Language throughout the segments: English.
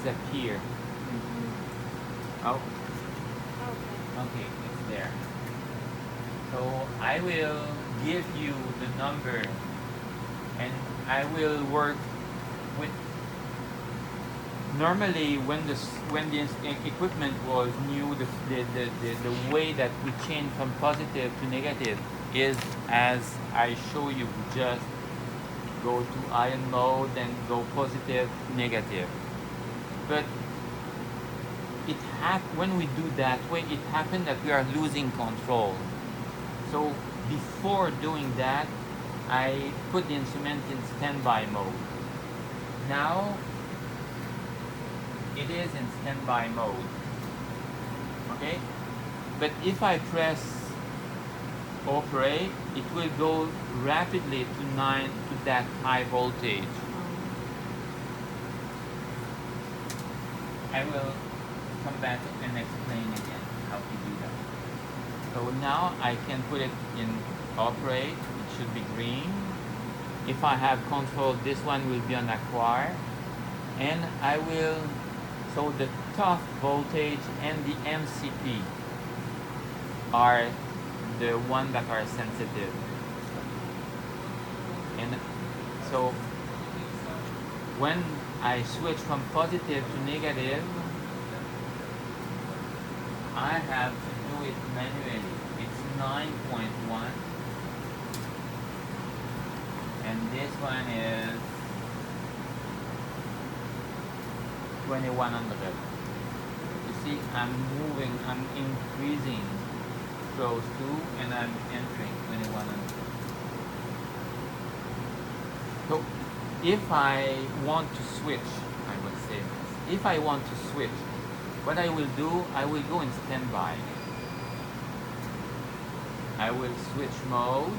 disappear. Oh, okay, it's there. So I will give you the number, and I will work with. Normally, when the equipment was new, the way that we change from positive to negative is as I show you. Just go to iron mode and go positive, negative. But when we do that way, it happens that we are losing control. So before doing that, I put the instrument in standby mode. Now it is in standby mode. Okay? But if I press operate, it will go rapidly to that high voltage. I will come back and explain again how to do that. So now I can put it in operate. It should be green. If I have control, this one will be on acquire. And I will, so the top voltage and the MCP are the ones that are sensitive. And so when I switch from positive to negative, I have to do it manually. It's 9.1, and this one is 2100. You see, I'm moving, I'm increasing close to, and I'm entering 2100. So if I want to switch, I will say this. If I want to switch, what I will do, I will go in standby. I will switch mode,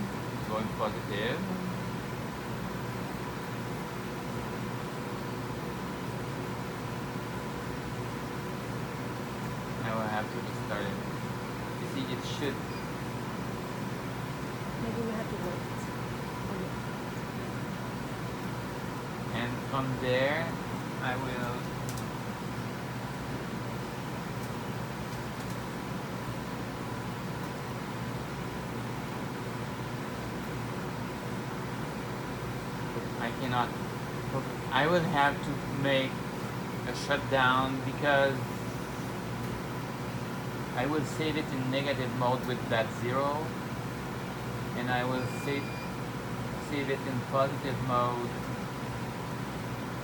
going positive. I will have to restart it. You see, it should. Maybe we have to wait. And from there, I will. I cannot. I will have to make a shutdown because I will save it in negative mode with that 0, and I will save it in positive mode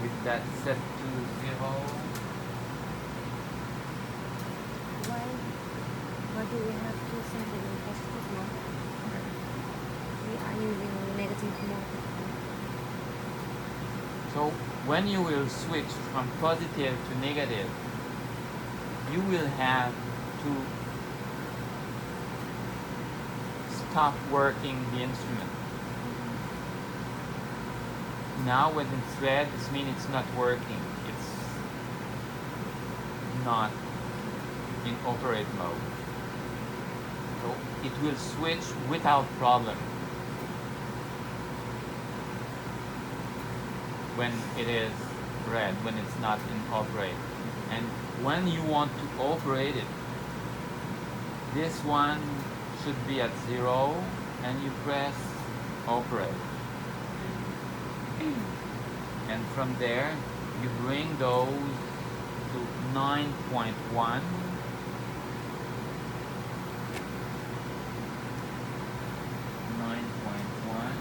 with that set to 0. Why do we have to set it in positive mode? We are using negative mode. So when you will switch from positive to negative, you will have to stop working the instrument. Now when it's red, this means it's not working. It's not in operate mode. So it will switch without problem when it is red, when it's not in operate. And when you want to operate it, this one should be at 0, and you press operate. And from there, you bring those to 9.1. 9.1.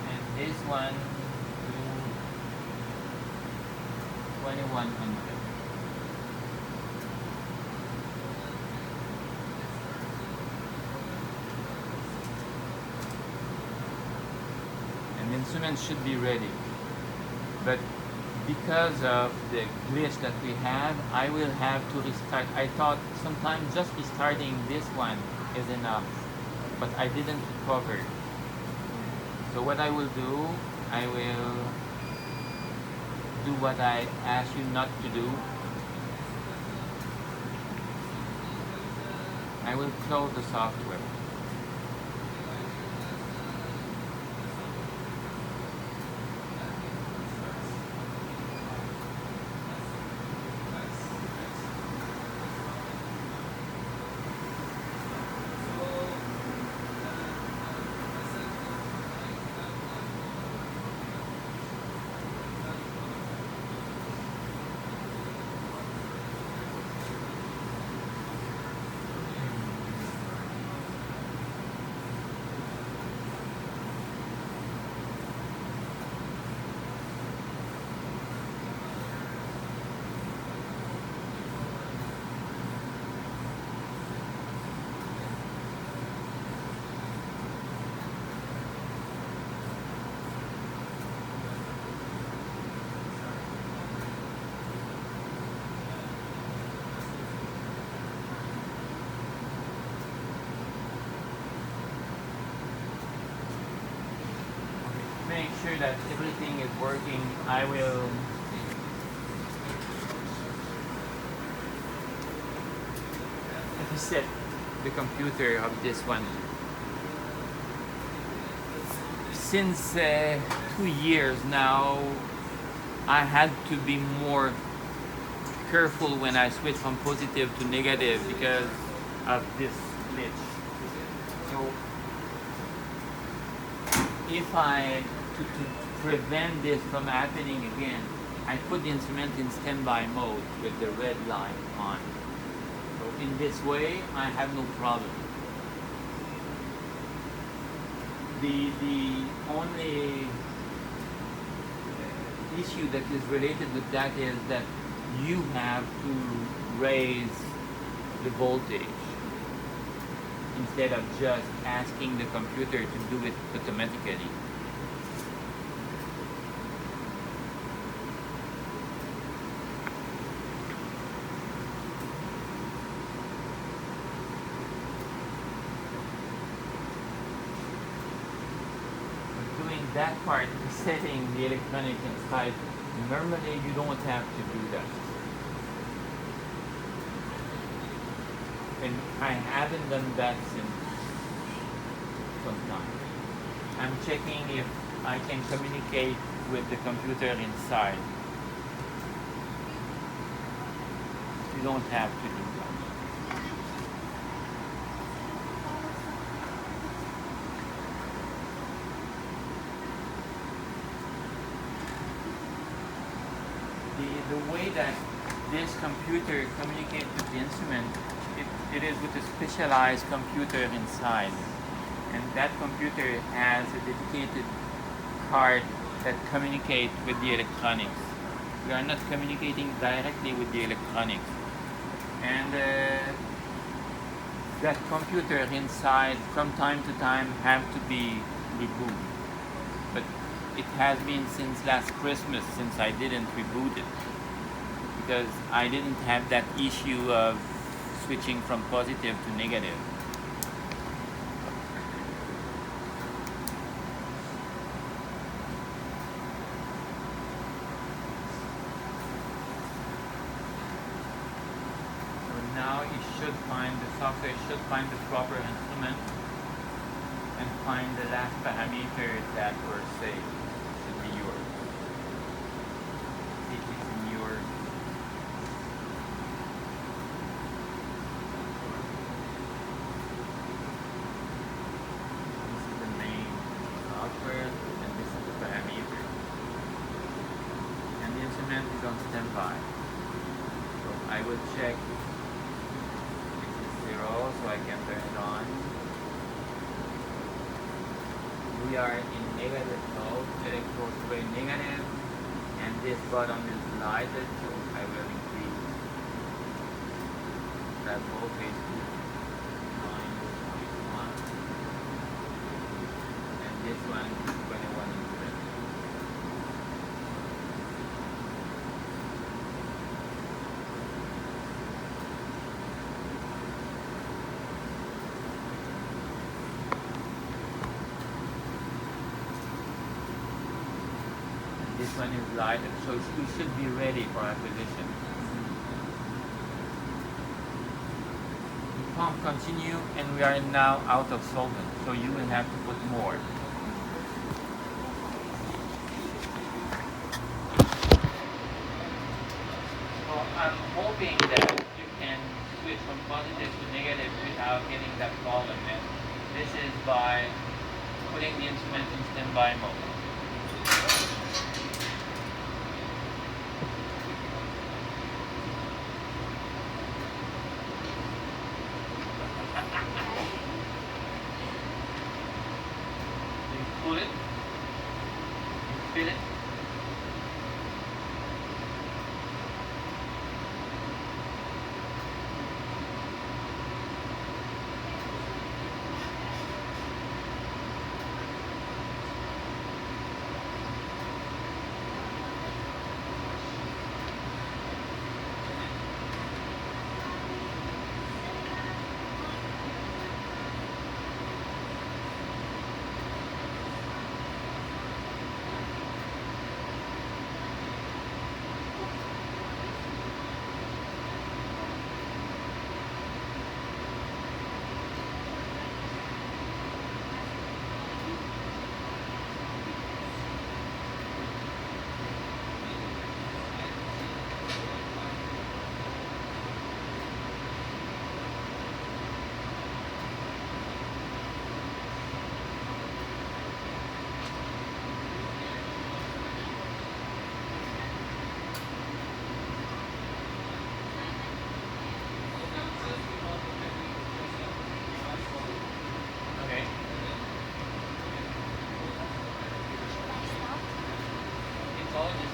And this one to 2100. The instrument should be ready, but because of the glitch that we have, I will have to restart. I thought sometimes just restarting this one is enough, but I didn't recover. So what I will do, I will do what I asked you not to do. I will close the software. make sure that everything is working, I will reset the computer of this one. Since 2 years now, I had to be more careful when I switch from positive to negative because of this glitch. So if to prevent this from happening again, I put the instrument in standby mode with the red light on. So in this way, I have no problem. The only issue that is related with that is that you have to raise the voltage instead of just asking the computer to do it automatically. Doing that part, setting the electronics inside, normally you don't have to do that. And I haven't done that since some time. I'm checking if I can communicate with the computer inside. You don't have to do that. The way that this computer communicates with the instrument, it is with a specialized computer inside. And that computer has a dedicated card that communicates with the electronics. We are not communicating directly with the electronics. And that computer inside from time to time have to be rebooted. But it has been since last Christmas since I didn't reboot it, because I didn't have that issue of switching from positive to negative. So now the software should find the proper instrument and find the last parameters that were saved. Should be yours. See if it's in yours. This is the main software and this is the parameter. And the instrument is on standby. So I will check if it's 0 so I can turn it on. We are in negative mode, electrode way negative, and this button is lighted, so I will increase that voltage to 9.1, and this one is 21 amperes. This one is lighted, so we should be ready for acquisition. The pump continue, and we are now out of solvent, so you will have to put more. So I'm hoping that you can switch from positive to negative without getting that problem. And this is by putting the instrument in standby mode. Pull it, feel it.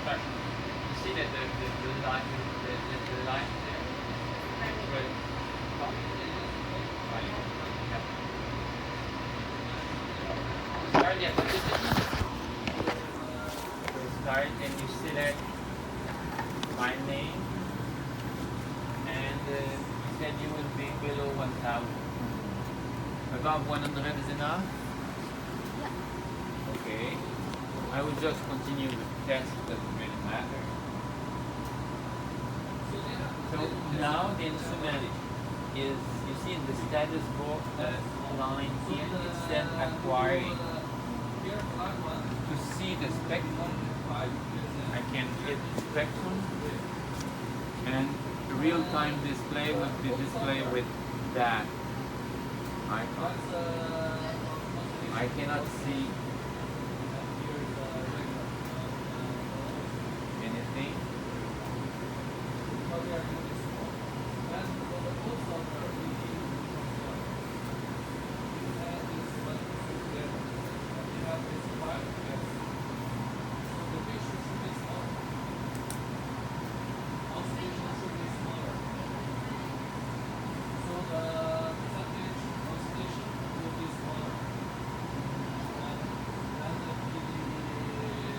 start. You see that the line, the line there? Right. Right. Yep. Start the acquisition. So start and you select my name, and you said you will be below 1,000. Above 100 is enough? Yeah. Okay. I will just continue with test, it doesn't really matter. So now the instrument is, you see in the status line here, it said acquiring. To see the spectrum, I can hit spectrum, and real-time display will be displayed with that icon. I cannot see anything.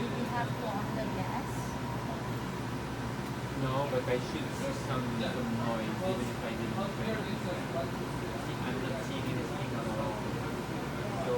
Did you have to on the gas? No, but I should see some noise even if I didn't play. See, I'm not seeing anything at all. So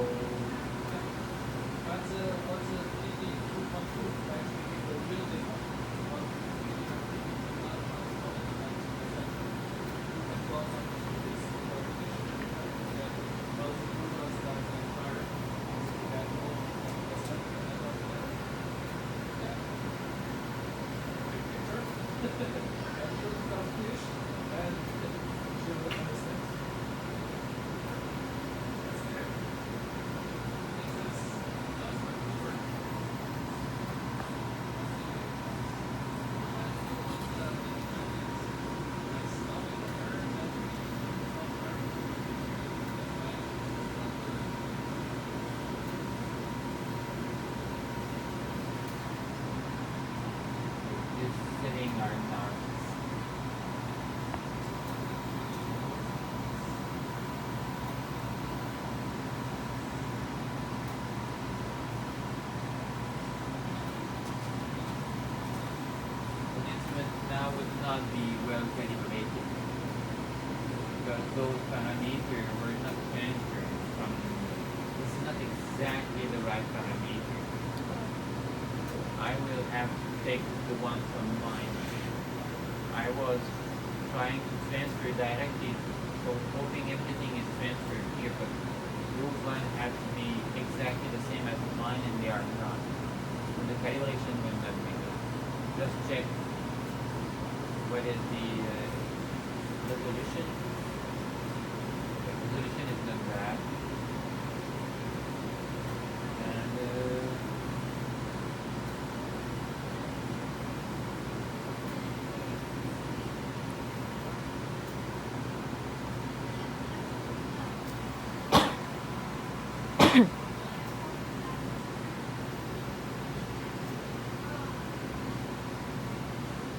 this setting are not. The instrument now would not be well calibrated because those parameters were not transferred from. This is not exactly the right parameter. I will have to take the one from mine. I was trying to transfer directly, so hoping everything is transferred here, but those one have to be exactly the same as mine, and they are not. So the calibration will not be good. Just check what is the resolution. The resolution is not bad. And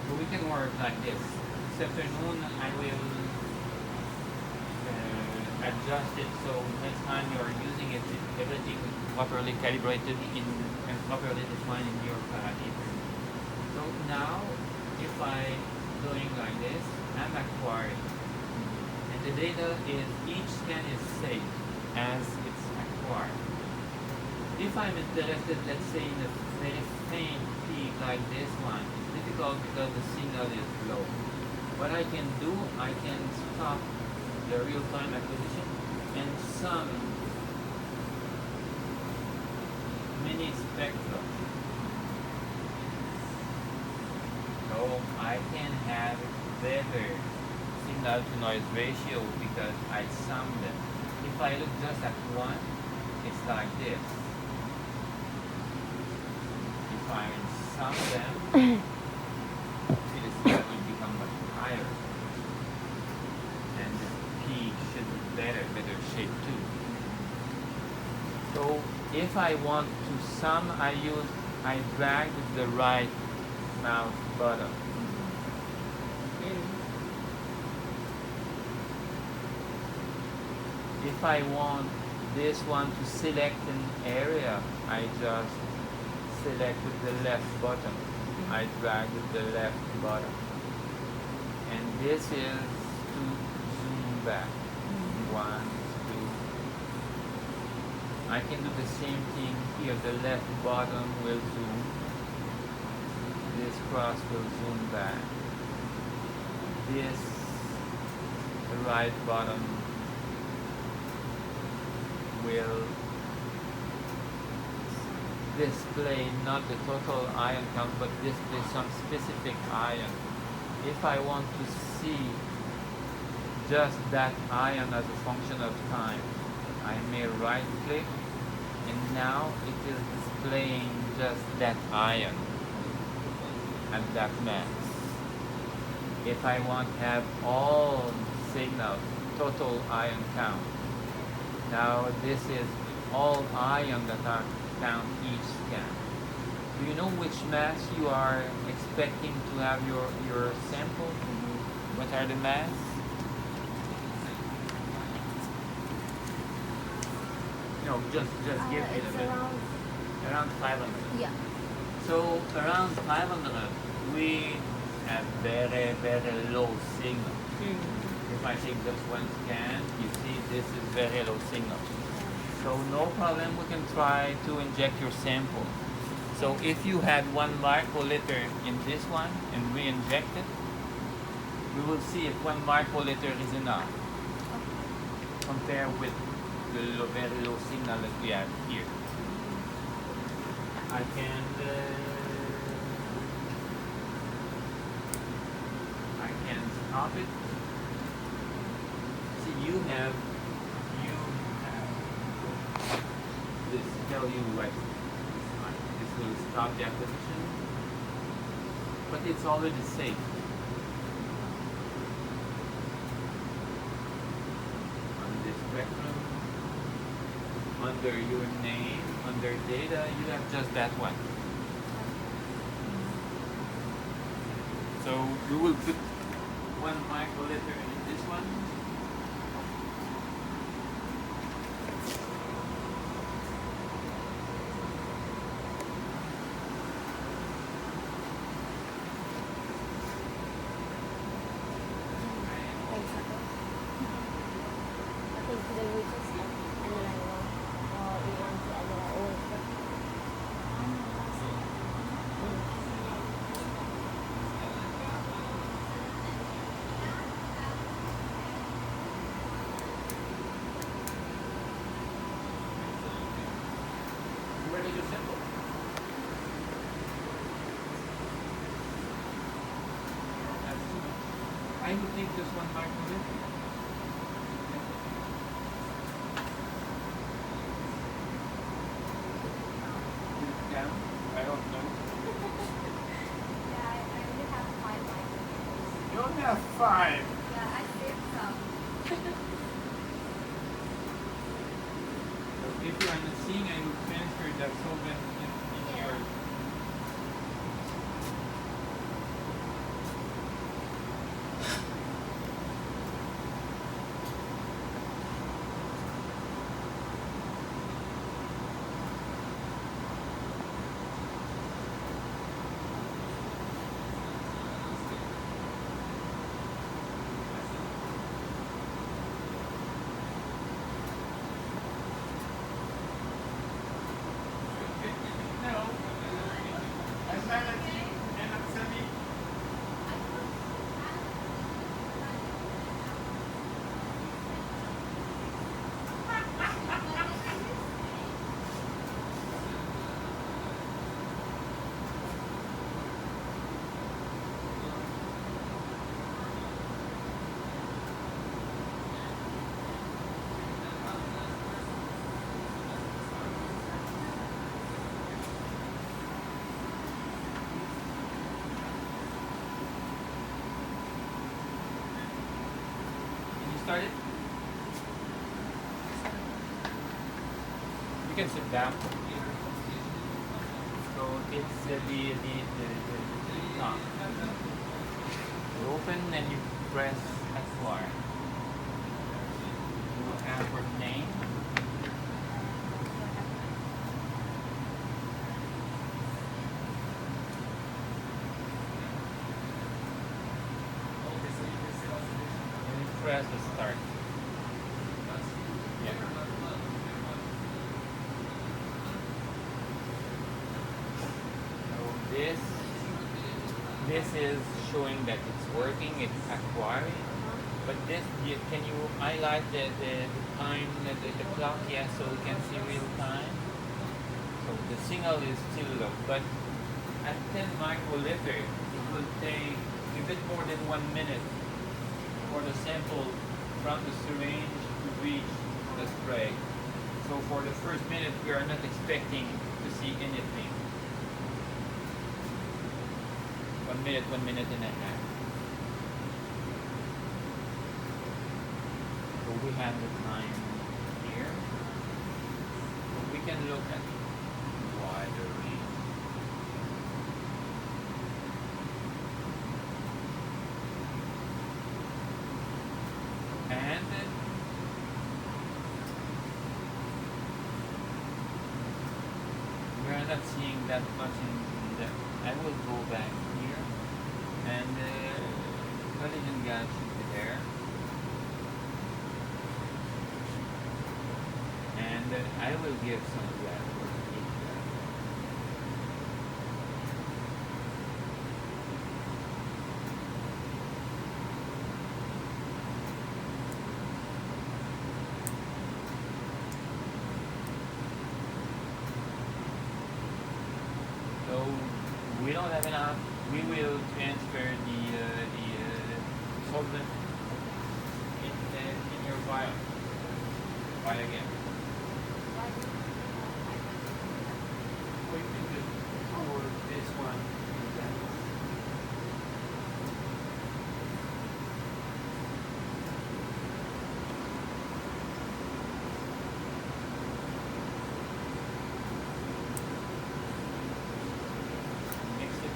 so we can work like this. This afternoon I will adjust it so next time you are using it, everything properly calibrated in and properly defined in your parameter. So now, if I doing like this, I'm acquiring, and the data is each scan is saved as it's acquired. If I'm interested, let's say in a very faint peak like this one, it's difficult because the signal is low. What I can do, I can stop the real-time acquisition and sum mini spectra. So I can have better signal to noise ratio because I sum them. If I look just at one, it's like this. If I sum them, the signal will become much higher. And the peak should be better shape too. So if I want to sum, I drag with the right mouse button. Okay. If I want this one to select an area, I just select with the left button. I drag with the left button. And this is to zoom back. One, two. I can do the same thing here. The left button will zoom. This cross will zoom back. This right button will display not the total ion count, but display some specific ion. If I want to see just that ion as a function of time, I may right click, and now it is displaying just that ion and that mass. If I want to have all signals, total ion count, now this is all ion that are count each scan. Do you know which mass you are expecting to have your sample? What are the mass? No, just give me It's the around 500. yeah. So around 500 we have very low signal. If I take just one scan, you see this is very low signal. So no problem, we can try to inject your sample. So if you had 1 microliter in this one and re-inject it, we will see if 1 microliter is enough. Compare with the very low signal that we have here. I can stop it. See, you have this tell you what this will stop the acquisition, but it's already safe. On this spectrum, under your name, under data, you have just that one. So we will put 1 microliter in this one. Where did you sample? That's too much. I would think just 1 microliter. Down? I don't know. Yeah, I only have 5 microliters. You only have 5. Yeah, I saved some. So if you are not seeing, I will transfer that solvent in your. No. As long as you end up sending. Started? You can sit down. So it's the top. You open and you press acquire. You enter name. And you press the start. Yeah. So this is showing that it's working, it's acquiring. But this, can you highlight the time, the clock? Yeah, so we can see real time. So the signal is still low, but at 10 microliter, it will take a bit more than 1 minute for the sample from the syringe to reach the spray. So for the first minute, we are not expecting to see anything. 1 minute, 1 minute and a half. So we have the time here. So we can look at wider range. And we are not seeing that much in depth. I will go back here, and collagen gas should be there. And I will give some of that for each gas. So we don't have enough. We will transfer the solvent in your vial. Vial again. We can just pour this one in that. Mix it.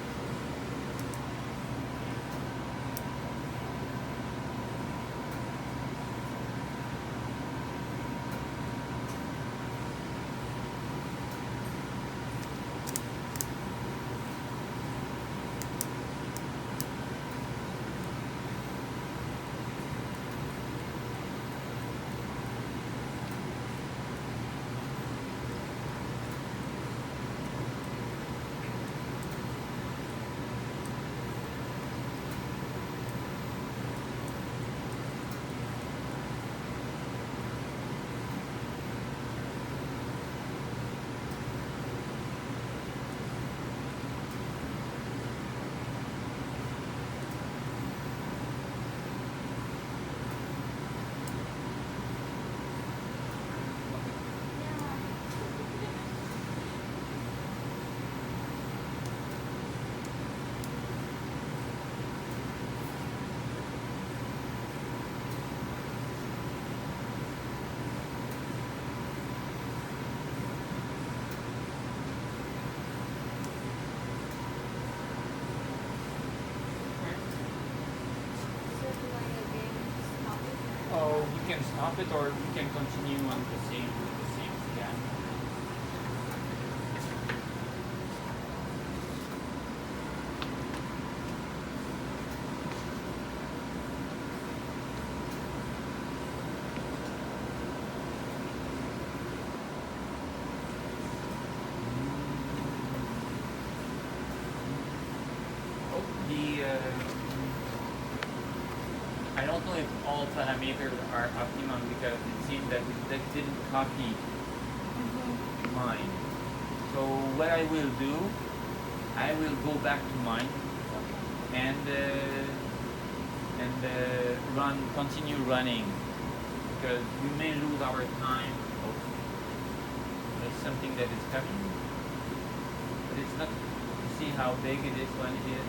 Oh, we can stop it, or we can continue on the same scan. Oh, I don't know if all parameters are optimum because it seems that it didn't copy mine. So what I will do, I will go back to mine and continue running because we may lose our time. Oh, there's something that is coming, but it's not. You see how big this one is,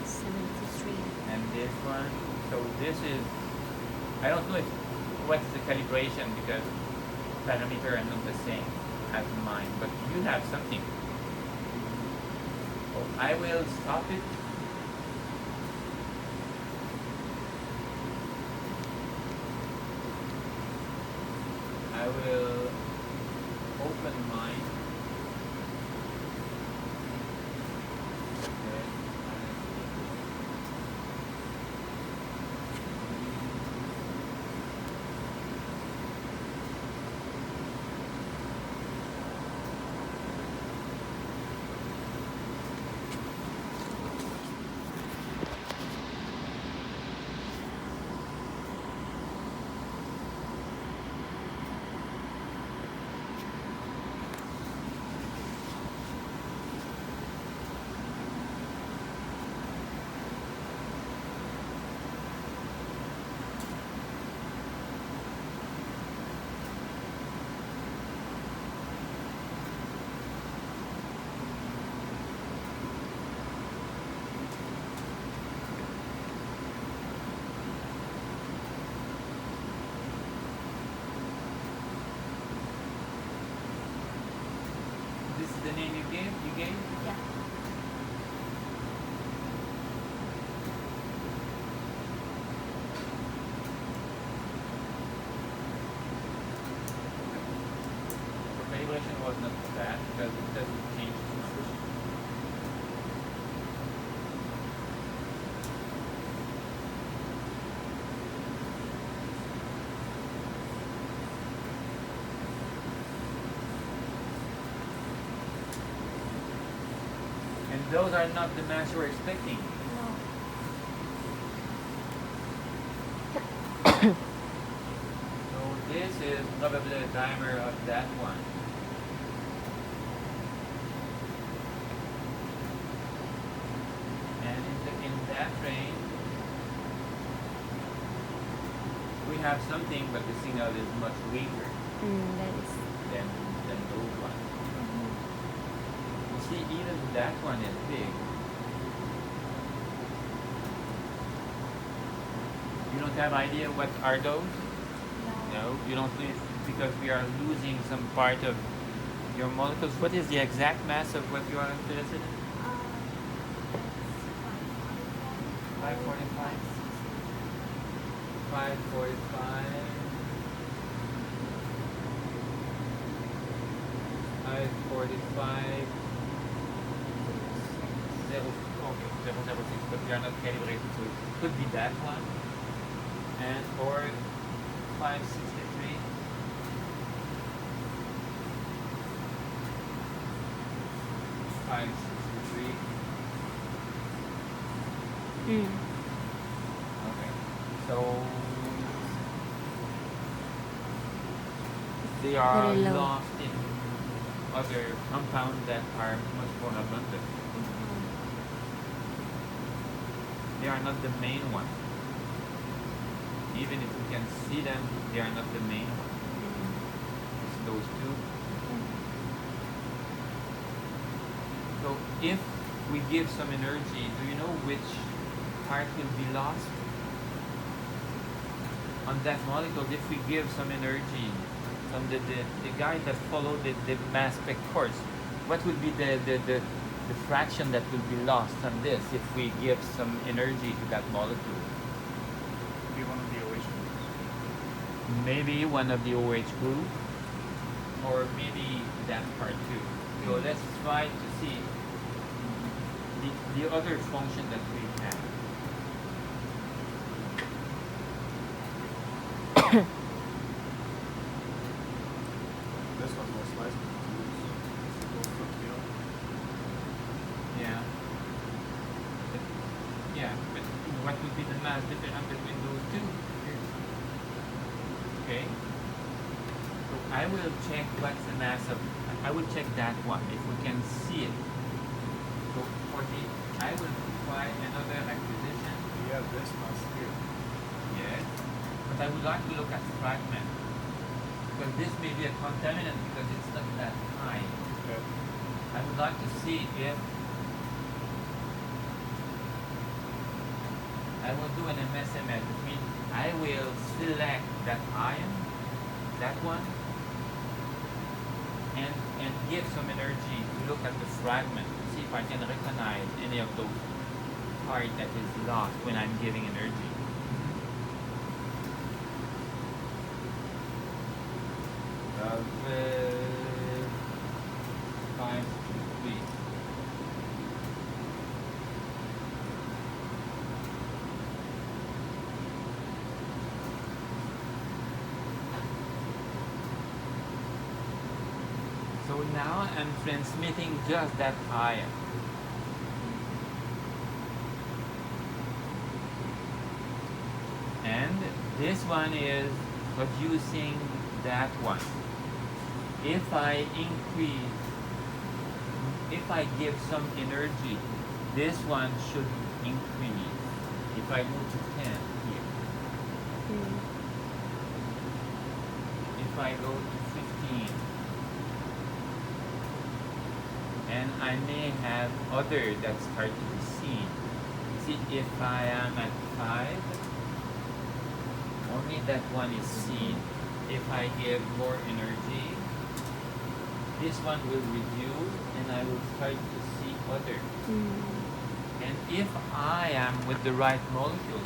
73. and this one. So this is, I don't know what's the calibration because parameters are not the same as mine, but you have something. Oh, I will stop it. I will open mine. Okay. This is the name you gave? Yeah. The calibration was not bad because it doesn't change too much. And those are not the mass you were expecting. No. So this is probably the timer of that one. And in that range, we have something, but the signal is much weaker That is. than those ones. Mhm. You see, even that one is big. You don't have idea what are those? No. No, you don't lose because we are losing some part of your molecules. What is the exact mass of what you are interested in? It's 545. 545. 545. 006, but we are not calibrated, so it could be that one. And or 563. 563. Okay. So they are Very low. lost in other compounds that are much more abundant. They are not the main one. Even if we can see them, they are not the main one. It's those two. So if we give some energy, do you know which part will be lost? On that molecule, if we give some energy from the guy that followed the mass spec course, what would be the fraction that will be lost on this if we give some energy to that molecule? Be one of the OH groups. Maybe one of the OH group, or maybe that part too. So let's try to see the other function that we have. This one's most likely to use both from here. Yeah. Yeah, but what would be the mass difference between those two? Okay. So I will check what's the mass of. I will check that one if we can see it. So for the, I will try another acquisition. We have this mass here. Yes. But I would like to look at fragment because this may be a contaminant because it's not that high. Okay. I would like to see if I will do an MSMS, which means I will select that ion, that one, and give some energy to look at the fragment, see if if I can recognize any of those parts that is lost when I'm giving energy. Of 5 to 3. So now I'm transmitting just that ion. And this one is producing that one. If I increase, if I give some energy, this one should increase. If I move to 10 here, if I go to 15, and I may have other that start to be seen. See, if I am at 5, only that one is seen. If I give more energy, this one will reduce and I will start to see other. And if I am with the right molecule,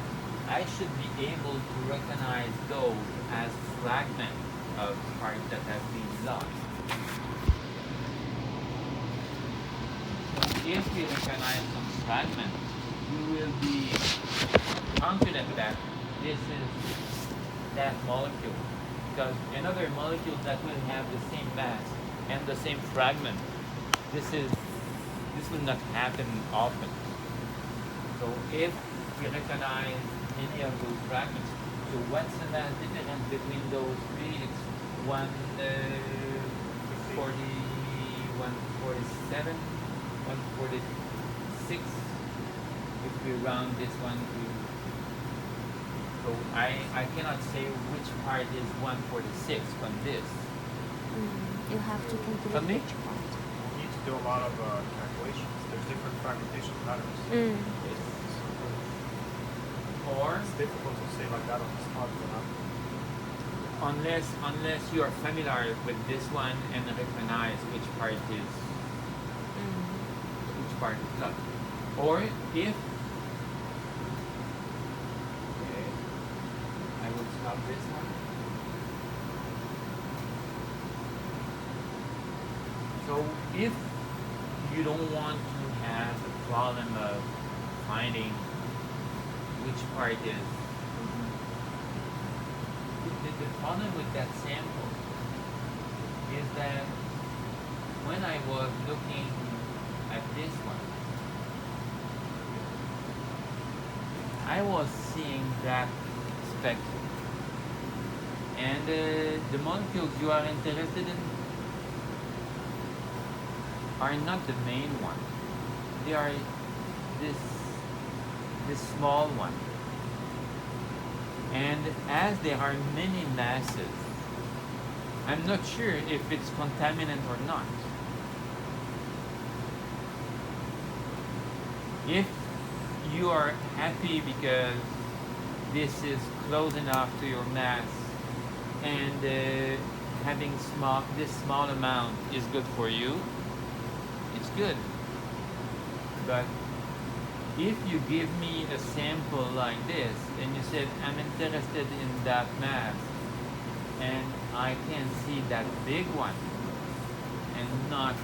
I should be able to recognize those as fragments of parts that have been lost. If you recognize some fragment, you will be confident that this is that molecule. Because another molecule that will have the same mass and the same fragment, this will not happen often. So if we recognize any of those fragments, so what's the mass difference between those three? It's 140, 147. 146 if we round this one to, so I cannot say which part is 146 from this. You have to calculate From me? which part. You need to do a lot of calculations. There's different fragmentation patterns. Or It's difficult to say like that on the spot. unless you are familiar with this one and recognize which part is not. Or if I will stop this one. So if you don't want to have the problem of finding which part is the problem with that sample is that when I was looking at this one, I was seeing that spectrum, and the molecules you are interested in are not the main one. They are this small one, and as there are many masses, I'm not sure if it's contaminant or not. If you are happy because this is close enough to your mass and having this small amount is good for you, it's good. But if you give me a sample like this and you said I'm interested in that mass and I can see that big one and not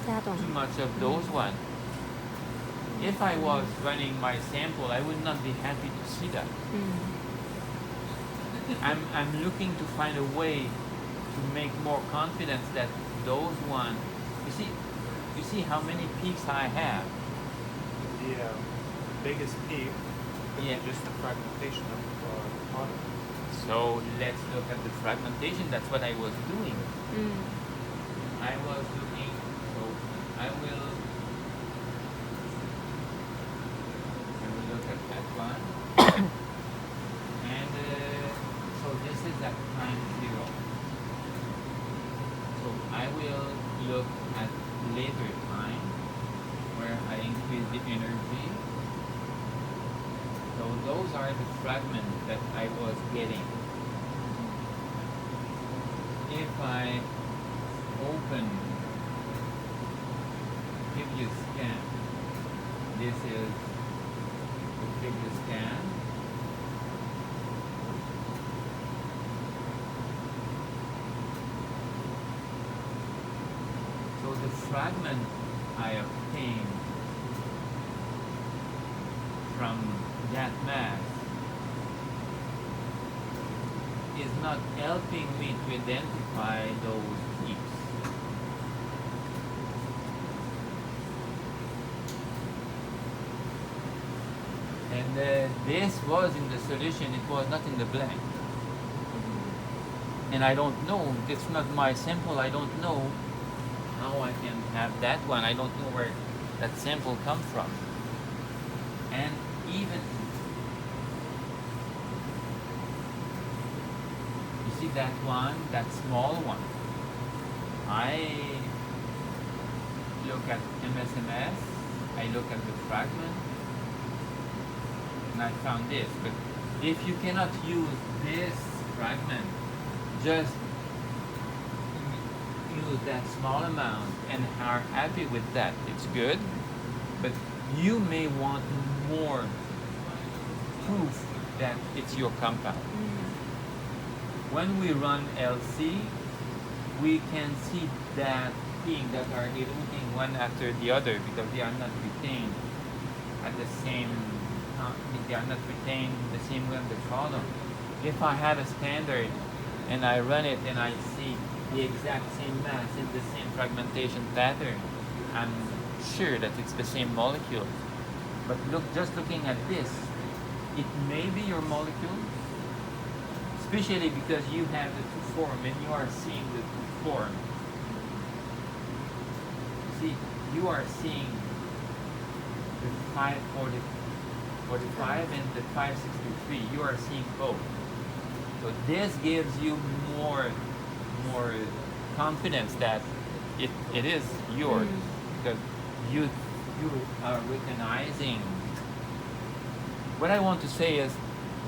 That one. too much of those ones, if I was running my sample, I would not be happy to see that. I'm looking to find a way to make more confidence that those ones, you see how many peaks I have. The biggest peak is Yeah. just the fragmentation of the product. So let's look at the fragmentation. That's what I was doing. I was looking, so I will look at that one. And so this is at time 0. So I will look at later time where I increase the energy. So those are the fragments that I was getting. If I open previous scan. This is the previous scan. So the fragment I obtained from that mass is not helping me to identify those peaks. And this was in the solution, it was not in the blank. And I don't know, it's not my sample, I don't know how I can have that one. I don't know where that sample comes from. And even, you see that one, that small one, I look at MSMS, I look at the fragment, and I found this. But if you cannot use this fragment, just use that small amount and are happy with that, it's good. But you may want more proof that it's your compound. When we run LC, we can see that thing that are eluting one after the other because they are not retained at the same they are not retained the same way on the column. If I have a standard and I run it and I see the exact same mass in the same fragmentation pattern, I'm sure that it's the same molecule. But just looking at this, it may be your molecule, especially because you have the two form and you are seeing the two form. See, you are seeing the 545 and the 563. You are seeing both. So this gives you more confidence that it is yours because you are recognizing. What I want to say is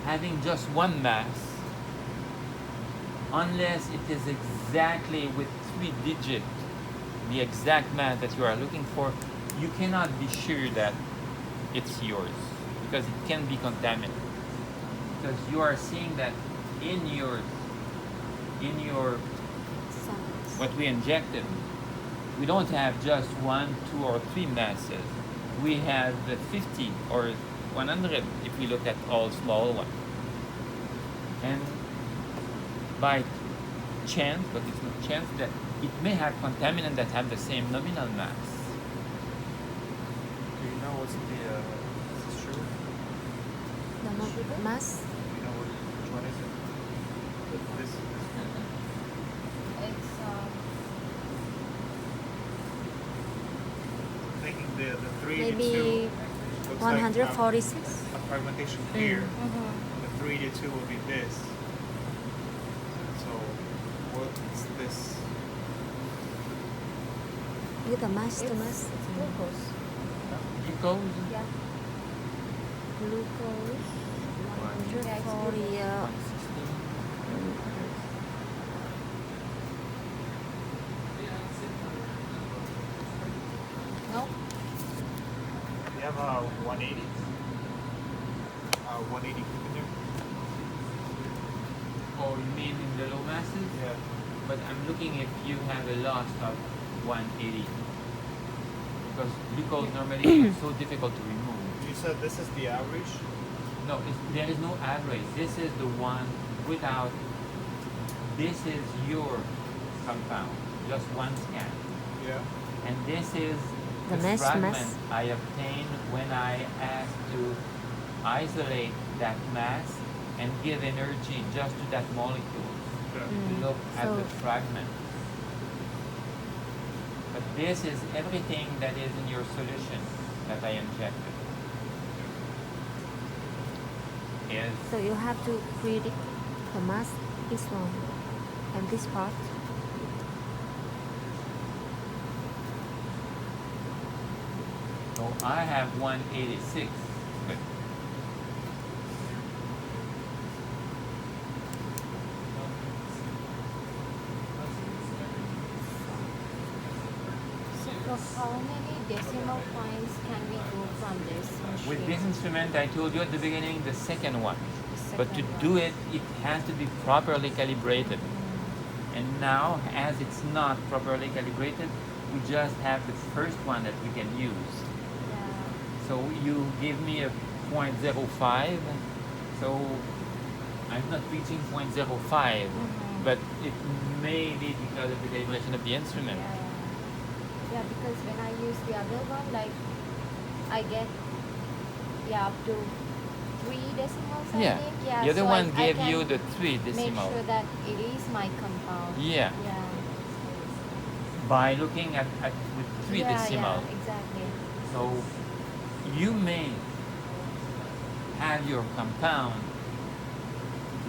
having just one mass, unless it is exactly with 3 digits, the exact mass that you are looking for, you cannot be sure that it's yours because it can be contaminated. Because you are seeing that in your what we injected, we don't have just 1, 2, or 3 masses. We have 50 or 100 if we look at all small ones. And by chance, but it's not chance, that it may have contaminant that have the same nominal mass. Do you know what's the is this true? The mass. Do you know which one is it? This It's I'm thinking the 3 to 2 Maybe looks 146. like a fragmentation here. The 3 to 2 will be this. So what's this? With the mass, the it's mass. glucose. Glucose? Yeah. Glucose. Yeah, it's 140. 116. No? We have 180. 180 in there. Oh, you mean in the low masses? Yeah. But I'm looking if you have a loss of 180. Because glucose normally is so difficult to remove. You said this is the average. No, there is no average. This is the one without. This is your compound, just one scan. Yeah. And this is The the mass, fragment mass. I obtained when I asked to isolate that mass and give energy just to that molecule to look at the So- fragment. But this is everything that is in your solution that I injected. Is So you have to predict the mass, this one, and this part. so I have 186, but So how many decimal points can we go from this machine? With this instrument, I told you at the beginning, the second one. The But to second do one. it, it has to be properly calibrated. And now, as it's not properly calibrated, we just have the first one that we can use. Yeah. So you give me a 0.05, so I'm not reaching 0.05, but it may be because of the calibration of the instrument. Yeah, because when I use the other one, like I get up to 3 decimals. I Yeah. think. Yeah. The other so one I gave can you the 3 make decimal. sure that it is my compound. Yeah. Yeah. By looking at with 3 decimal. Yeah, exactly. So you may have your compound.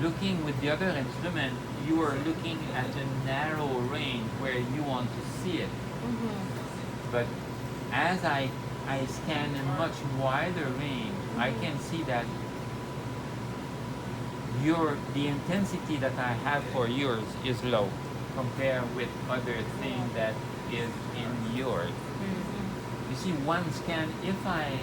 Looking with the other instrument, you are looking at a narrow range where you want to see it. But as I scan a much wider range, I can see that the intensity that I have for yours is low compared with other thing that is in yours. You see, one scan, if I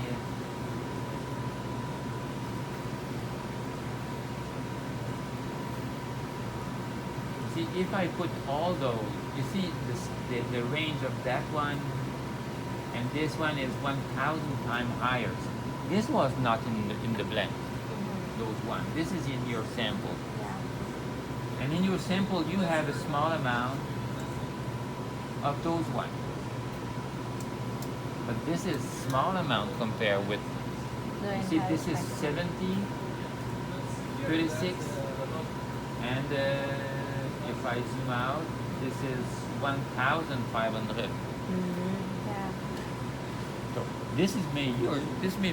see, if I put all those, you see the range of that one and this one is 1,000 times higher. This was not in the blend, those one. This is in your sample. Yeah. And in your sample, you have a small amount of those one. But this is small amount compared with, The you see, entire this is spectrum. 70, 36, and if I zoom out, this is 1,500. Yeah. So this may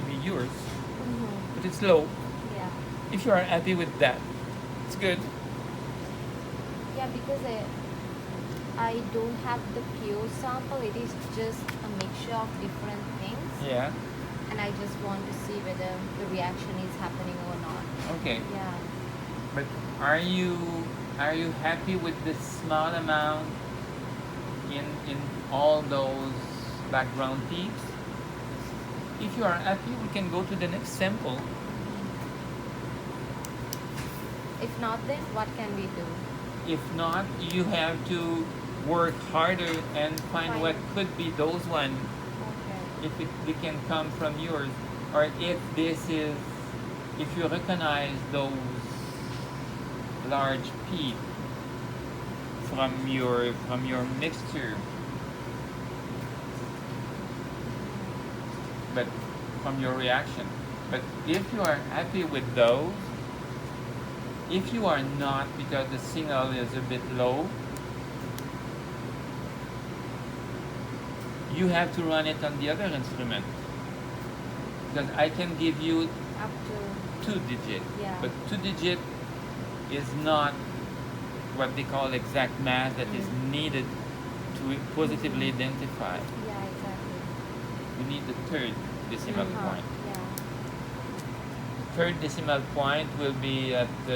be yours, Mm-hmm. but it's low. Yeah. If you are happy with that, it's good. Yeah, because I don't have the pure sample. It is just a mixture of different things, Yeah. and I just want to see whether the reaction is happening or not. Okay. Yeah. But are you happy with the small amount in all those background peaks? If you are happy, we can go to the next sample. If not, then what can we do? If not, you have to work harder and find what could be those one. Okay. If they can come from yours, or if you recognize those large peak from your mixture, but from your reaction. But if you are happy with those, if you are not because the signal is a bit low, you have to run it on the other instrument. Because I can give you Up to 2 digit, Yeah. but 2 digit is not what they call exact mass that is needed to positively identify. yeah, exactly. We need the third decimal point. Yeah. Third decimal point will be at 2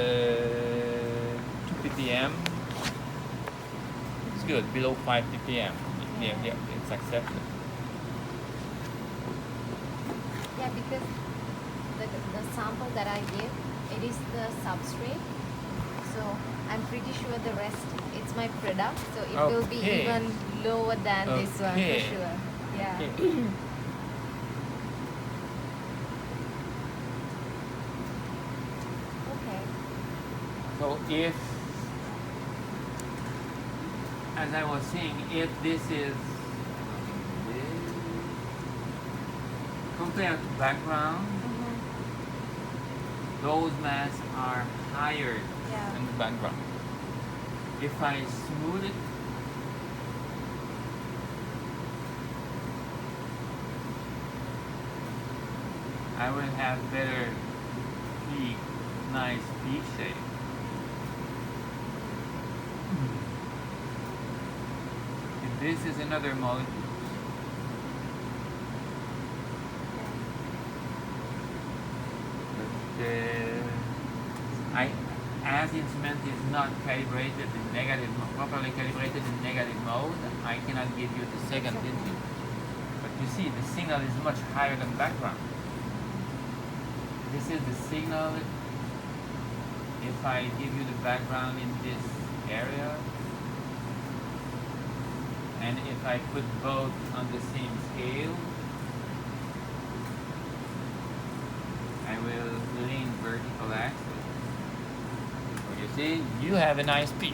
ppm. It's good, below 5 ppm. Yeah, it's accepted. Yeah, because the sample that I give, it is the substrate. So I'm pretty sure the rest, it's my product. So it will be Okay. even lower than this one for Okay. sure. Yeah. Okay. Okay. So if, as I was saying, if this is compared to background, those mass are higher Yeah. than the background. If I smooth it, I will have better peak, nice peak shape. And this is another molecule. But as the instrument is not calibrated in negative, properly calibrated in negative mode, I cannot give you the second digit. You see, the signal is much higher than background. This is the signal. If I give you the background in this area, and if I put both on the same scale, I will lean vertical axis. So you see, you have a nice peak,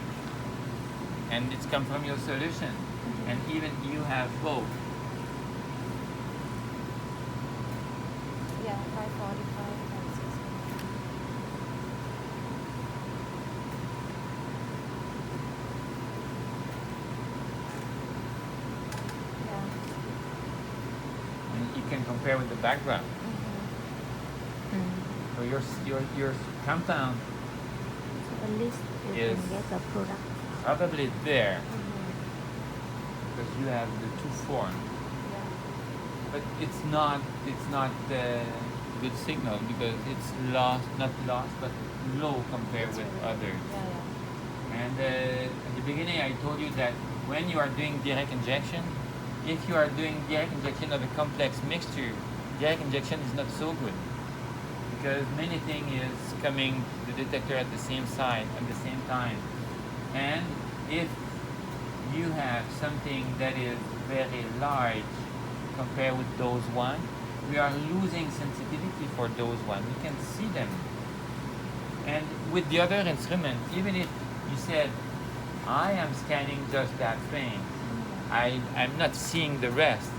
and it's come from your solution, and even you have both. Yeah, 545, 560. Yeah. And you can compare with the background. Mm-hmm. So your compound So at least you Yes. can get the product. probably there Mm-hmm. because you have the two forms. Yeah. But it's not good signal because it's not lost but low compared That's with right. others. Yeah, And at the beginning I told you that when you are doing direct injection, if you are doing direct injection of a complex mixture, direct injection is not so good because many things is coming to the detector at the same side at the same time. And if you have something that is very large compared with those one, we are losing sensitivity for those one. We can see them. And with the other instrument, even if you said, I am scanning just that thing, I'm not seeing the rest.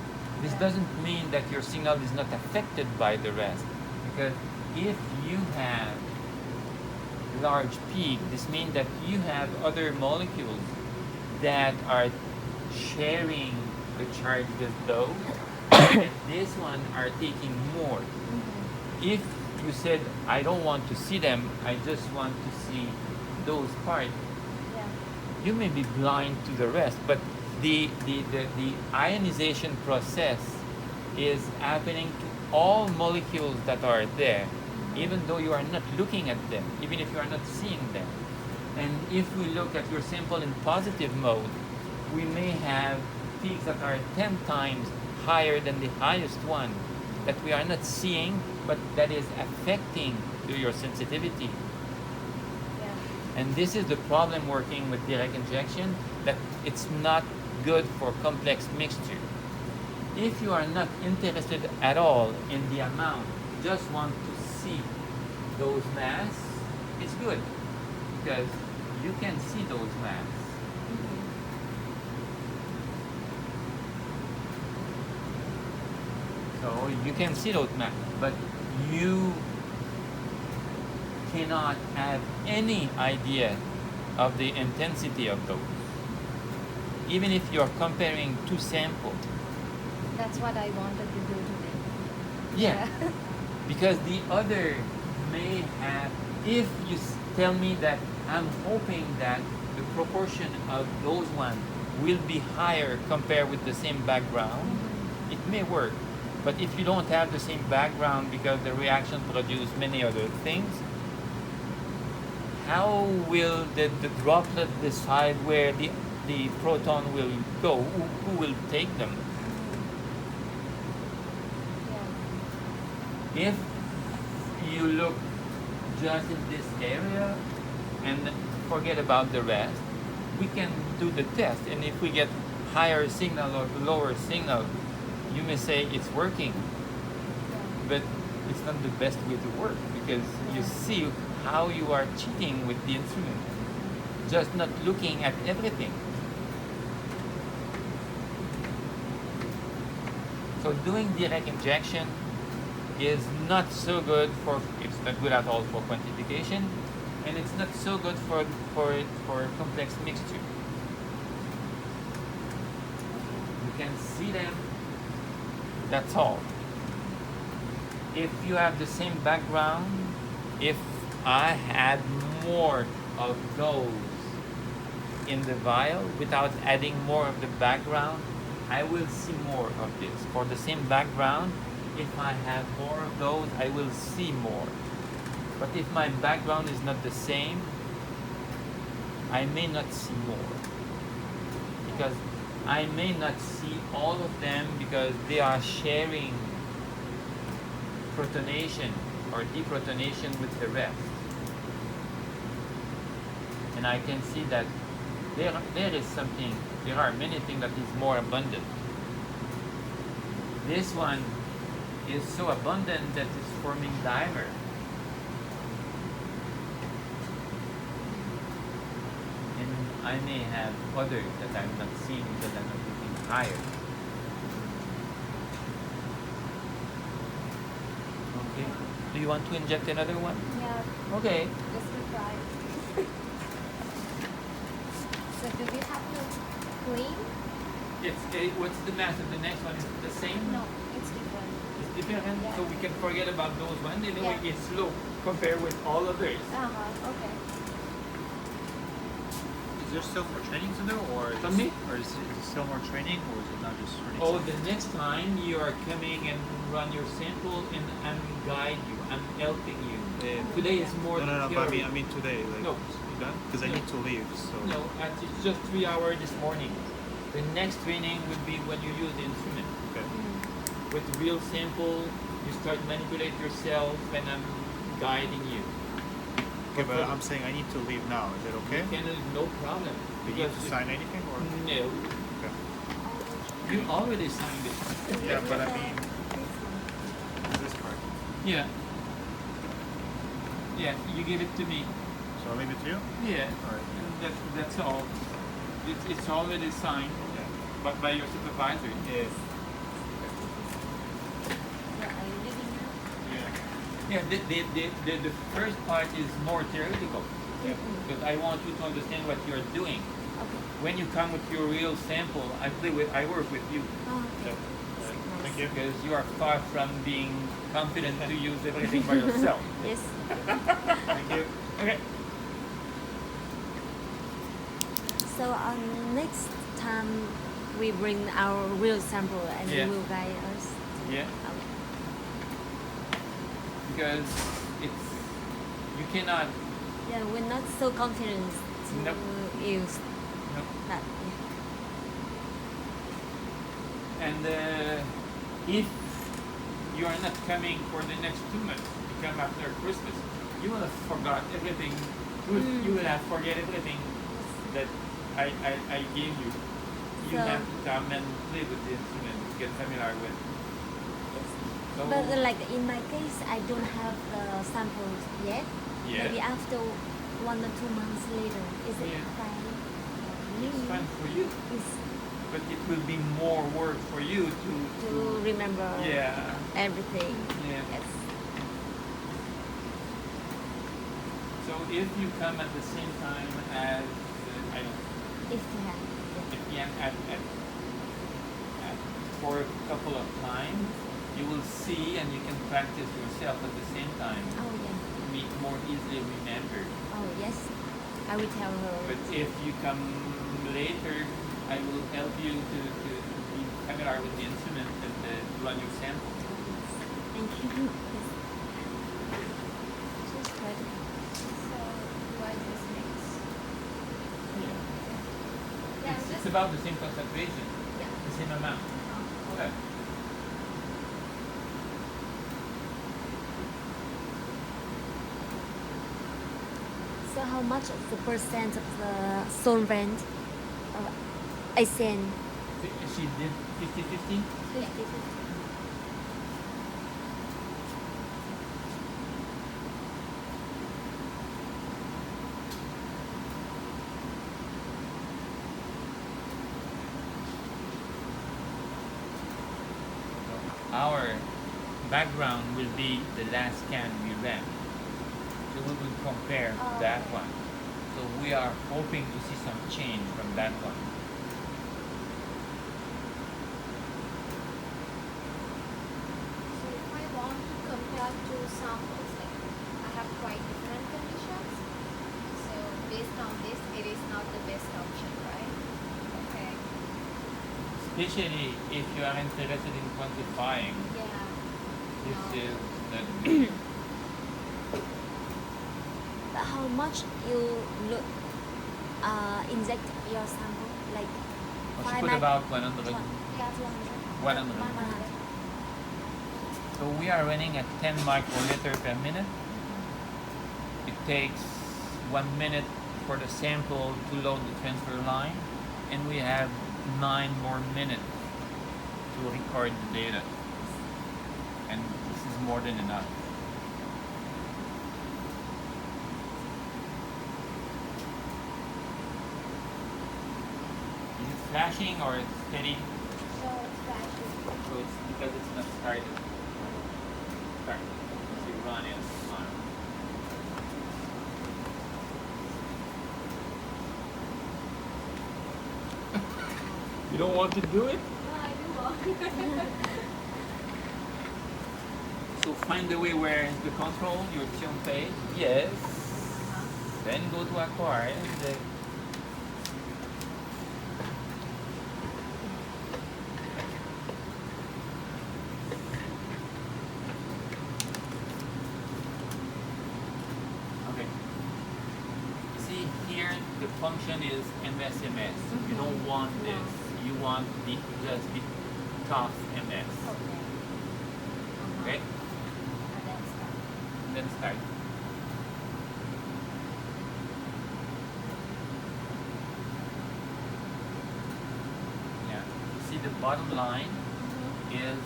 This Yeah. doesn't mean that your signal is not affected by the rest. Because if you have large peak, this means that you have other molecules that are sharing the charge with those, and this one are taking more. Mm-hmm. If you said, I don't want to see them, I just want to see those parts, Yeah. you may be blind to the rest, but the ionization process is happening to all molecules that are there, even though you are not looking at them, even if you are not seeing them. And if we look at your sample in positive mode, we may have peaks that are 10 times higher than the highest one that we are not seeing, but that is affecting your sensitivity. Yeah. And this is the problem working with direct injection, that it's not good for complex mixture. If you are not interested at all in the amount, just want to see those mass, it's good because you can see those mass. Mm-hmm. So you can see those mass, but you cannot have any idea of the intensity of those. Even if you are comparing two samples. That's what I wanted to do today. Yeah. Because the other may have, if you tell me that I'm hoping that the proportion of those one will be higher compared with the same background, it may work. But if you don't have the same background because the reaction produce many other things, how will the droplet decide where the proton will go? Who will take them? Yeah. If you look just in this area and forget about the rest, we can do the test. And if we get higher signal or lower signal, you may say it's working, but it's not the best way to work because you see how you are cheating with the instrument, just not looking at everything. So doing direct injection is not so good for, it's not good at all for quantification, and it's not so good for complex mixture. You can see them, that's all. If you have the same background, if I had more of those in the vial without adding more of the background, I will see more of this. For the same background, if I have more of those, I will see more. But if my background is not the same, I may not see more. Because I may not see all of them because they are sharing protonation or deprotonation with the rest. And I can see that there are many things that is more abundant. This one is so abundant that it's forming dimer. And I may have others that I'm not seeing because I'm not looking higher. Okay. Do you want to inject another one? Yeah, Okay. just to try. So do we have to clean? What's the mass of the next one? Is it the same? No, it's different. It's different, Yeah. so we can forget about those ones. Anyway, Yeah. it's slow compared with all others. Okay. Is there still more training to do, or is, Pardon me? or is it still more training, or is it not just training? Oh, the next time you are coming and run your sample, and I'm guide you. I'm helping you. Today is more No, but theory. I mean today, like No. you done? Because I No. need to leave. So No, it's just 3 hours this morning. The next training would be when you use the instrument. okay. With real sample, you start manipulate yourself, and I'm guiding you. Okay, but I'm saying I need to leave now. Is that okay? Can no problem. Do you need to sign anything, or No, okay? you already signed it. Yeah, but I mean, This one. is this part? Yeah. Yeah, you give it to me. So I'll leave it to you. Yeah. All right. And that's all. It's already signed Yeah. by your supervisor. Yes. Yeah, are you leaving now? Yeah. Yeah, the first part is more theoretical. Yeah. Because I want you to understand what you're doing. Okay. When you come with your real sample, I work with you. Oh, okay. Yep. All right. Thank you. Because you are far from being confident to use everything by yourself. Yes. Thank you. Okay. So next time we bring our real sample and Yeah. you will guide us. Yeah. Okay. Because you cannot. Yeah, we're not so confident to Nope. use No. that. And if you are not coming for the next 2 months, you come after Christmas, you will have forgot everything. You will have forget everything that I gave you. You So- have to come and play with the instrument, get familiar with. So, But like in my case, I don't have the samples yet. Yeah. Maybe after 1 or 2 months later, is it Yeah. fine? it's fun for you, It's but it will be more work for you to remember yeah. everything. Yeah. Yes. So if you come at the same time as I don't know, If you have. Yeah. if you at for a couple of times, you will see and you can practice yourself at the same time. Oh yeah. More easily remember. Oh yes. I will tell her. But if you come later, I will help you to be familiar with the instrument and run your sample. Thank you. Yes. Just try to. So do I just mix? Yeah. Yeah, It's just about the same concentration, yeah. the same amount. Okay. So how much of the percent of the solvent I send? She did 50-50? 50. Our background will be the last scan we ran. So we will compare Oh, that okay. one. So we are hoping to see some change from that one. So if I want to compare two samples, like I have quite different conditions. So based on this, it is not the best option, right? Okay. Especially if you are interested in quantifying, Yeah. this No. is the But how much you look, inject your sample? Like I should Five put nine- about 100. Yeah, 200. 100. 100. So we are running at 10 microliter per minute. It takes 1 minute for the sample to load the transfer line, and we have 9 more minutes to record the data. And this is more than enough. Is it flashing or it's steady? So it's flashing. So it's because it's not started. Start. So you run it on. You don't want to do it? No, I do want. So find the way where the control, your tune page. Yes. Then go to acquire. Okay. See here, the function is MSMS. You don't want this. You want the just the tough MS. Okay. And then start. And then start. Yeah. See the bottom line is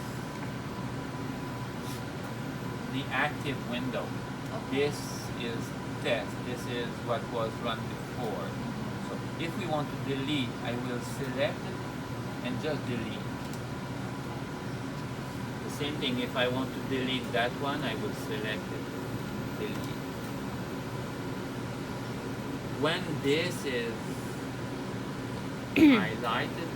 the active window. Okay. This is test. This is what was run before. So if we want to delete, I will select it and just delete. The same thing, if I want to delete that one, I will select it, delete. When this is highlighted,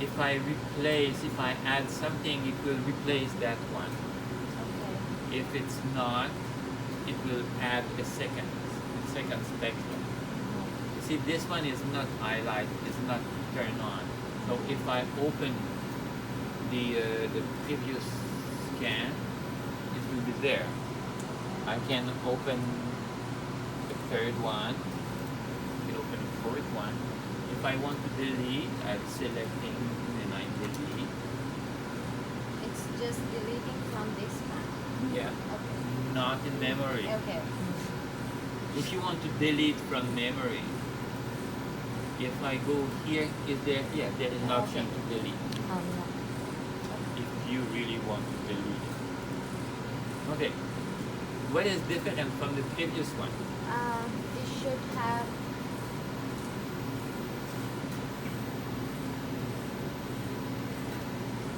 if I add something, it will replace that one. Okay. If it's not, it will add a second spectrum. You see, this one is not highlighted, it's not turned on. So if I open the previous scan, it will be there. I can open the third one, I can open the fourth one. If I want to delete, I'm selecting and I delete. It's just deleting from this one. Yeah, Okay. not in memory. Okay. If you want to delete from memory, if I go here, there is an option to delete. Oh, yeah. If you really want to delete it. Okay. What is different from the previous one? It should have.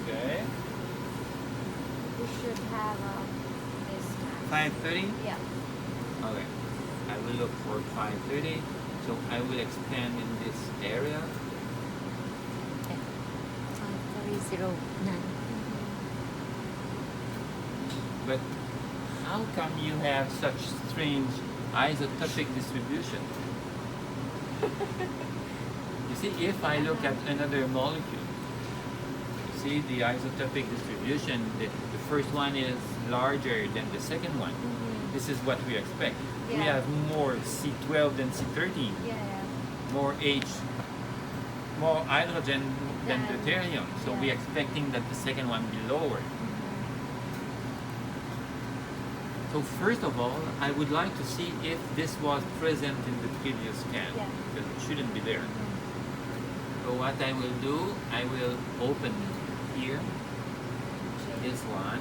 Okay. We should have this one. 530? Yeah. Okay. I will look for 530. So I will expand in this area. 5309. But how come you have such strange isotopic distribution? You see, if I look at another molecule, you see the isotopic distribution, the first one is larger than the second one. This is what we expect. We Yeah. have more C12 than C13, Yeah. more more hydrogen than Yeah. deuterium. So Yeah. we're expecting that the second one be lower. So first of all, I would like to see if this was present in the previous scan, Yeah. because it shouldn't be there. So what I will do, I will open here, this one.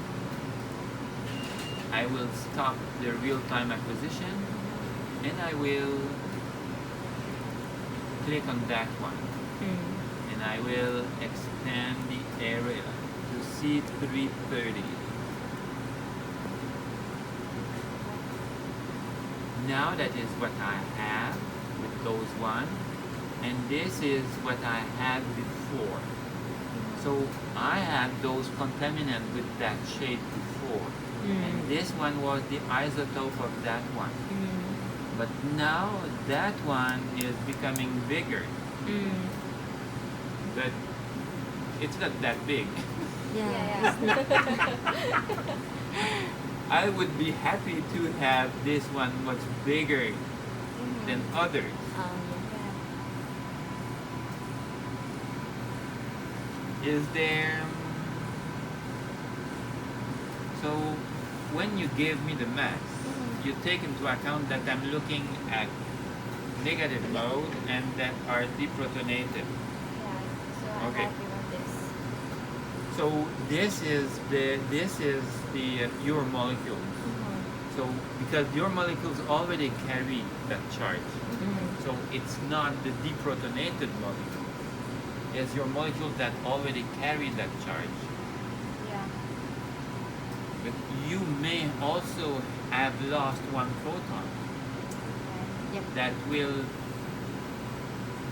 I will stop the real-time acquisition, and I will click on that one, and I will expand the area to C330. Now that is what I have with those one, and this is what I had before. So I had those contaminants with that shade before, and this one was the isotope of that one. But now that one is becoming bigger, but it's not that big. Yeah. I would be happy to have this one much bigger than others. Oh, is there. So when you give me the mass, you take into account that I'm looking at negative mode and that are deprotonated. Yeah. So I Okay. have given this. So this is the pure molecules. So because your molecules already carry that charge, so it's not the deprotonated molecule. It's your molecules that already carry that charge. Yeah. But you may also have lost one proton Okay. Yep. that will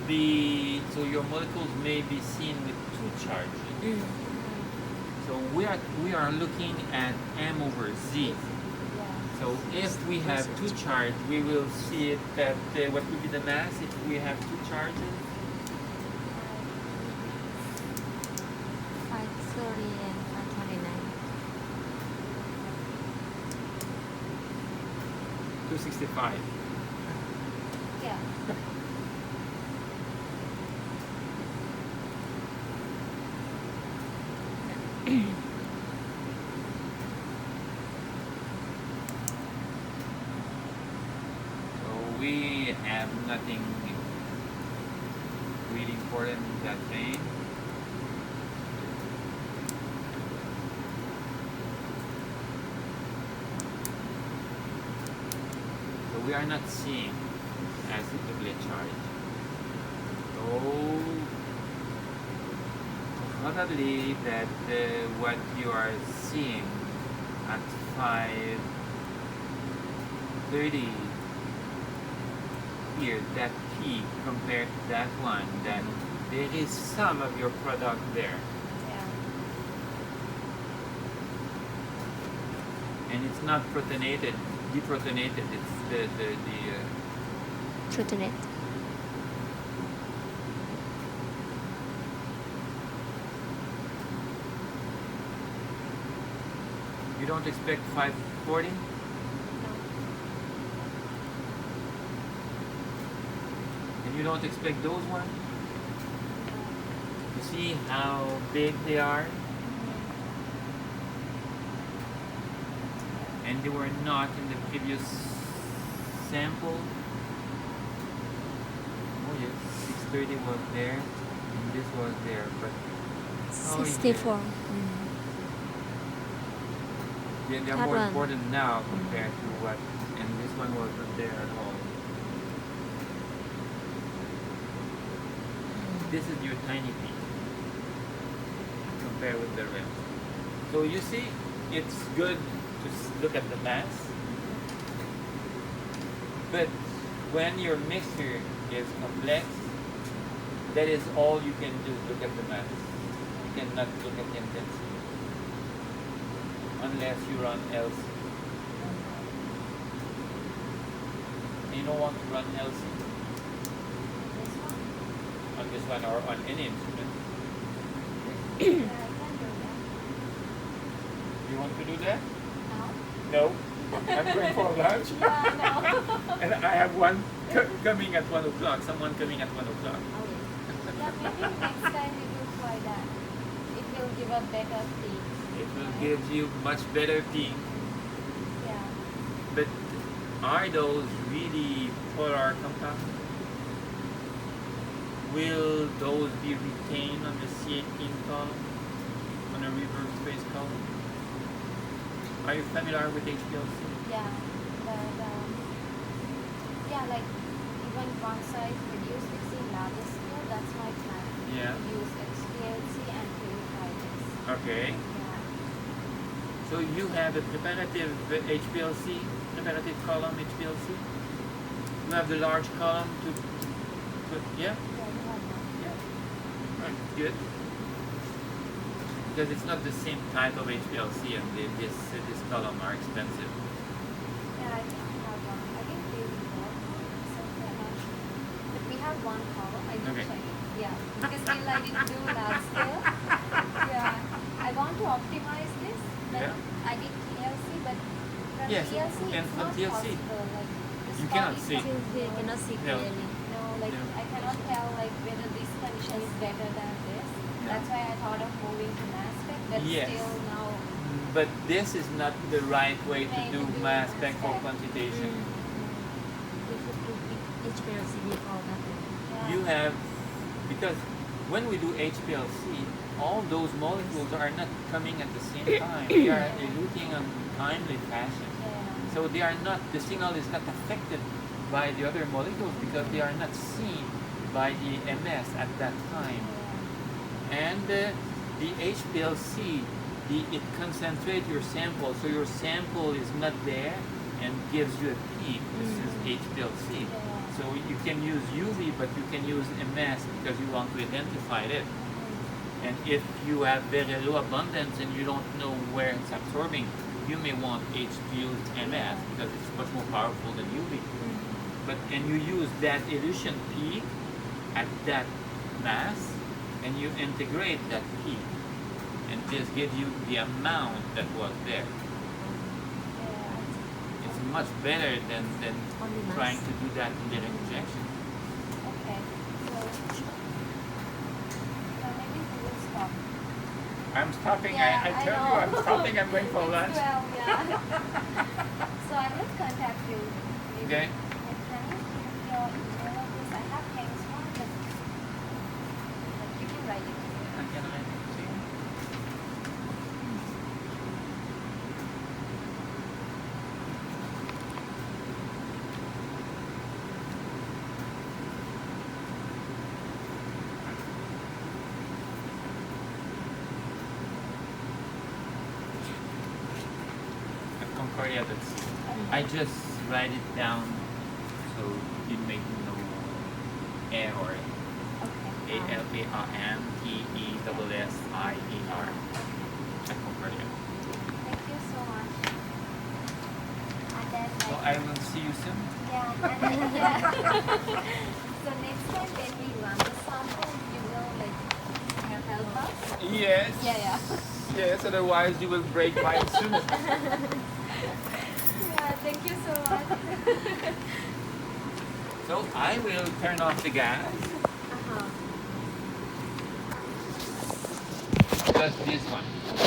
be, so your molecules may be seen with two charges. So we are looking at m over z. Yeah. So if we have two charges, we will see it that what would be the mass if we have two charges? 530 and 529. 265. Yeah. So we have nothing really important in that vein. So we are not seeing as doubly charged. So probably that what you are seeing at 5:30 here, that peak compared to that one, that there is some of your product there, Yeah. and it's not protonated, deprotonated. It's the Protonate. you don't expect 540. No. And you don't expect those ones? You see how big they are? And they were not in the previous sample. Oh yes, 630 was there, and this was there, but oh, 64. they're That more one. important now compared to what, and this one wasn't there at all. This is your tiny piece compared with the rest. So you see, it's good to look at the mass, but when your mixture is complex, that is all you can do, look at the mass. You cannot look at the intensity unless you run LC. And you don't want to run LC This one? on this one or on any instrument. Yeah, I can do that. You want to do that? Now? No. I'm going for lunch. Yeah, no. And I have one coming at 1 o'clock. Someone coming at 1 o'clock. Yeah, maybe next time we will try that. It will give a better peak. It will give you much better peak. Yeah. But are those really polar compounds? Will those be retained on the C18 column? On a reverse phase column? Are you familiar with HPLC? Yeah. Yeah, like even once I produce this in larger scale, that's my plan. Yeah. Use HPLC and purify this. Okay. Yeah. So you have a preparative HPLC, preparative column HPLC? You have the large column to yeah? Yeah, you have one. Yeah. Right, good. Because it's not the same type of HPLC, and this column are expensive. Yeah, I think I have one. I think they will work. Something I'm not sure. But we have one column. I didn't Okay. check it. Yeah. Because still I didn't do large scale. Yeah. I want to optimize this. Like Yeah. I did TLC, but from Yes, TLC and it's from not TLC. possible. Like the You spot cannot is see. not- You cannot see Yeah. clearly. No, like Yeah. I cannot tell like whether this condition is better than this. That's why I thought of moving to mass spec, but Yes. still now. But this is not the right way to Way do to do mass mass spec for spec. quantitation. You could do HPLC before that. Yeah. You have, because when we do HPLC, all those molecules are not coming at the same time. They are eluting on timely fashion. Yeah. So they are not, the signal is not affected by the other molecules because they are not seen by the MS at that time. And the HPLC, it concentrates your sample, so your sample is not there and gives you a peak. This is HPLC. So you can use UV, but you can use MS because you want to identify it. And if you have very low abundance and you don't know where it's absorbing, you may want HPU's MS because it's much more powerful than UV. But and you use that elution peak at that mass, and you integrate that peak, and this gives you the amount that was there. It's much better than Only mass. trying to do that in the injection. Okay. So maybe we will stop. I'm stopping. Yeah, I tell you, I'm know. stopping. I'm going for It's lunch. 12, yeah. So I will contact you. Maybe. Okay. And can you give your email address? I have Hank's one, but you can write it. I can write it to you. At Concordia, I just write it down so you make no error. Okay. ALARMTESSIER at Concordia. Thank you so much. And then So like, I will see you soon. yeah, and then, yeah. So next time when we run the sample, you will like help us. Yes. Yeah. Yes, otherwise you will break mine soon. Yeah, thank you so much. So I will turn off the gas. Uh-huh. Just this one.